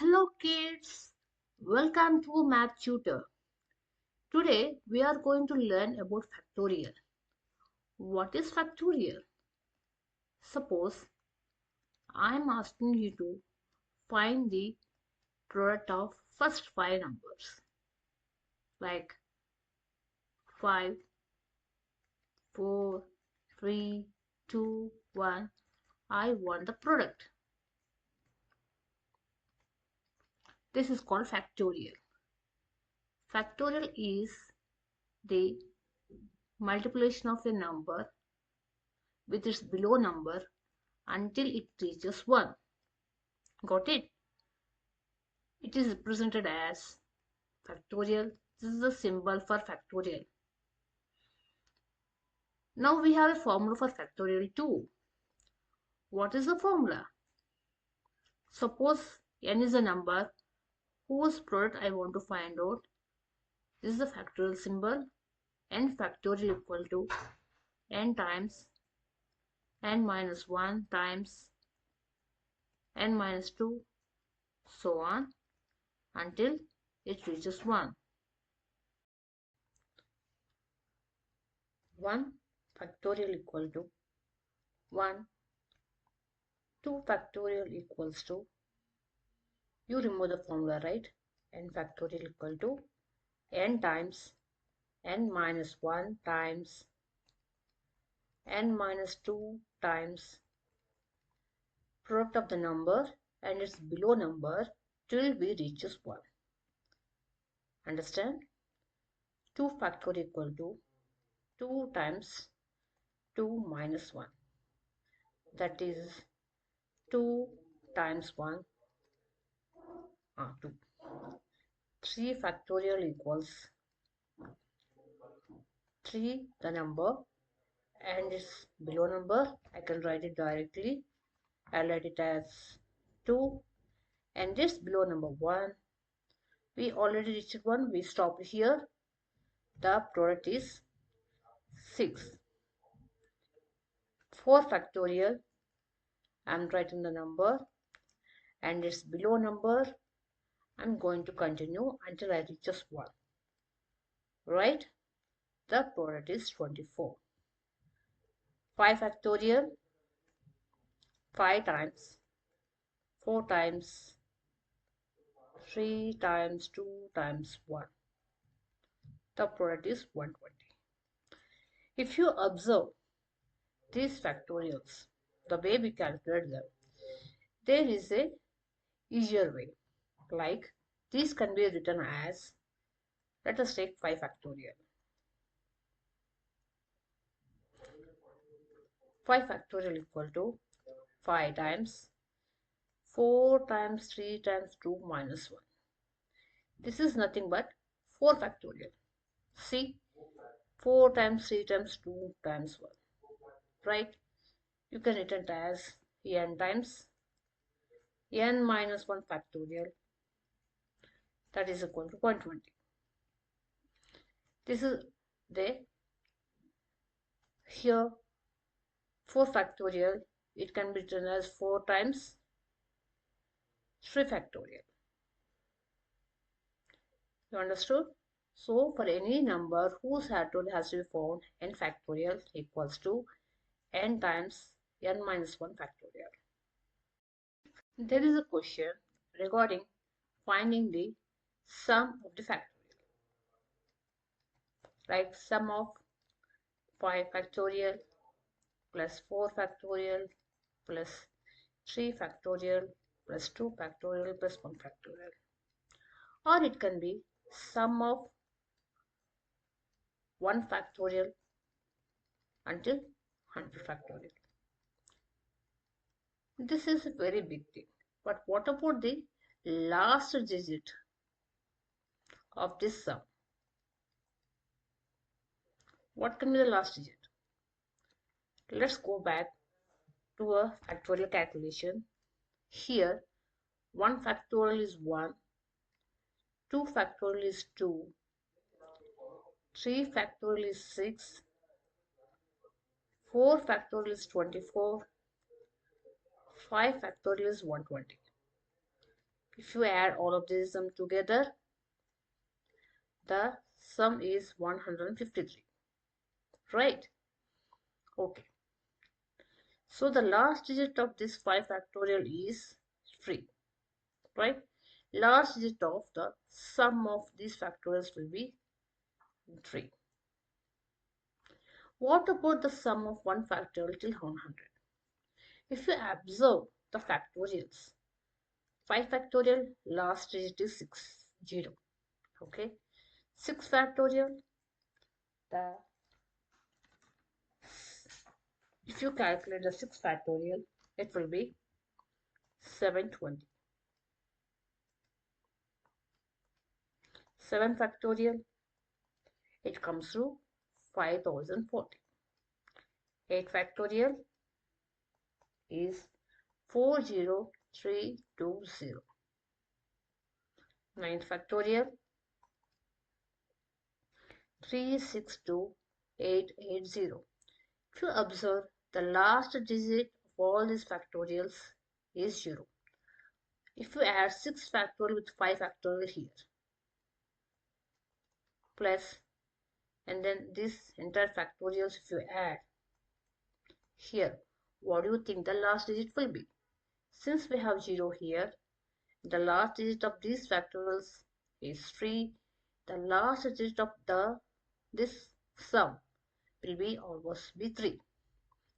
Hello kids, welcome to Math Tutor. Today we are going to learn about factorial. What is factorial? Suppose I am asking you to find the product of first five numbers like 5, 4, 3, 2, 1. I want the product. This is called factorial. Factorial is the multiplication of a number with its below number until it reaches 1. Got it? It is represented as factorial. This is the symbol for factorial. Now we have a formula for factorial too. What is the formula? Suppose n is a number whose product I want to find out. This is the factorial symbol. N factorial equal to n times n minus 1 times n minus 2, so on until it reaches 1. 1 factorial equal to 1, 2 factorial equals to, you remove the formula, right? N factorial equal to n times n minus 1 times n minus 2 times product of the number and its below number till we reaches 1. Understand? 2 factorial equal to 2 times 2 minus 1. That is 2 times 1, 2. 3 factorial equals 3 the number and its below number. I can write it directly. I'll write it as 2 and this below number 1. We already reached 1. We stopped here. The product is 6. 4 factorial. I'm writing the number and its below number. I'm going to continue until I reaches 1. Right? The product is 24. 5 factorial. 5 times 4 times 3 times 2 times 1. The product is 120. If you observe these factorials, the way we calculate them, there is a easier way. Like these can be written as, let us take 5 factorial. 5 factorial equal to 5 times 4 times 3 times 2 minus 1. This is nothing but 4 factorial. See, 4 times 3 times 2 times 1. Right? You can write it as n times n minus 1 factorial. That is equal to 120. This is the here 4 factorial. It can be written as 4 times 3 factorial. You understood? So for any number whose factorial has to be found, n factorial equals to n times n minus 1 factorial. There is a question regarding finding the sum of the factorial. Like sum of 5 factorial plus 4 factorial plus 3 factorial plus 2 factorial plus 1 factorial. Or it can be sum of 1 factorial until 100 factorial. This is a very big thing. But what about the last digit of this sum? What can be the last digit? Let's go back to a factorial calculation. Here 1 factorial is 1, 2 factorial is 2, 3 factorial is 6, 4 factorial is 24, 5 factorial is 120. If you add all of these together, the sum is 153, right? Okay. So the last digit of this 5 factorial is 3, right? Last digit of the sum of these factorials will be 3. What about the sum of 1 factorial till 100? If you observe the factorials, 5 factorial, last digit is 6, 0. Okay. 6 factorial, the if you calculate the 6 factorial, it will be 720. 7 factorial, it comes to 5040. 8 factorial is 40320. 9 factorial, 362880. If you observe, the last digit of all these factorials is 0. If you add 6 factorial with 5 factorial here, plus, and then this entire factorials if you add here, what do you think the last digit will be? Since we have 0 here, the last digit of these factorials is 3. The last digit of this sum will be always be 3.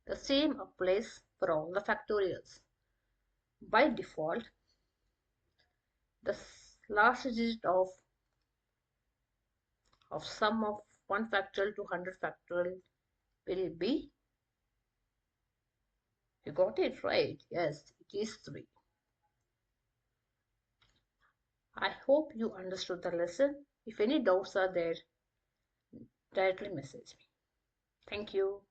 The same applies for all the factorials. By default, the last digit of sum of 1 factorial to 100 factorial will be, you got it right, yes, it is 3. I hope you understood the lesson. If any doubts are there, directly message me. Thank you.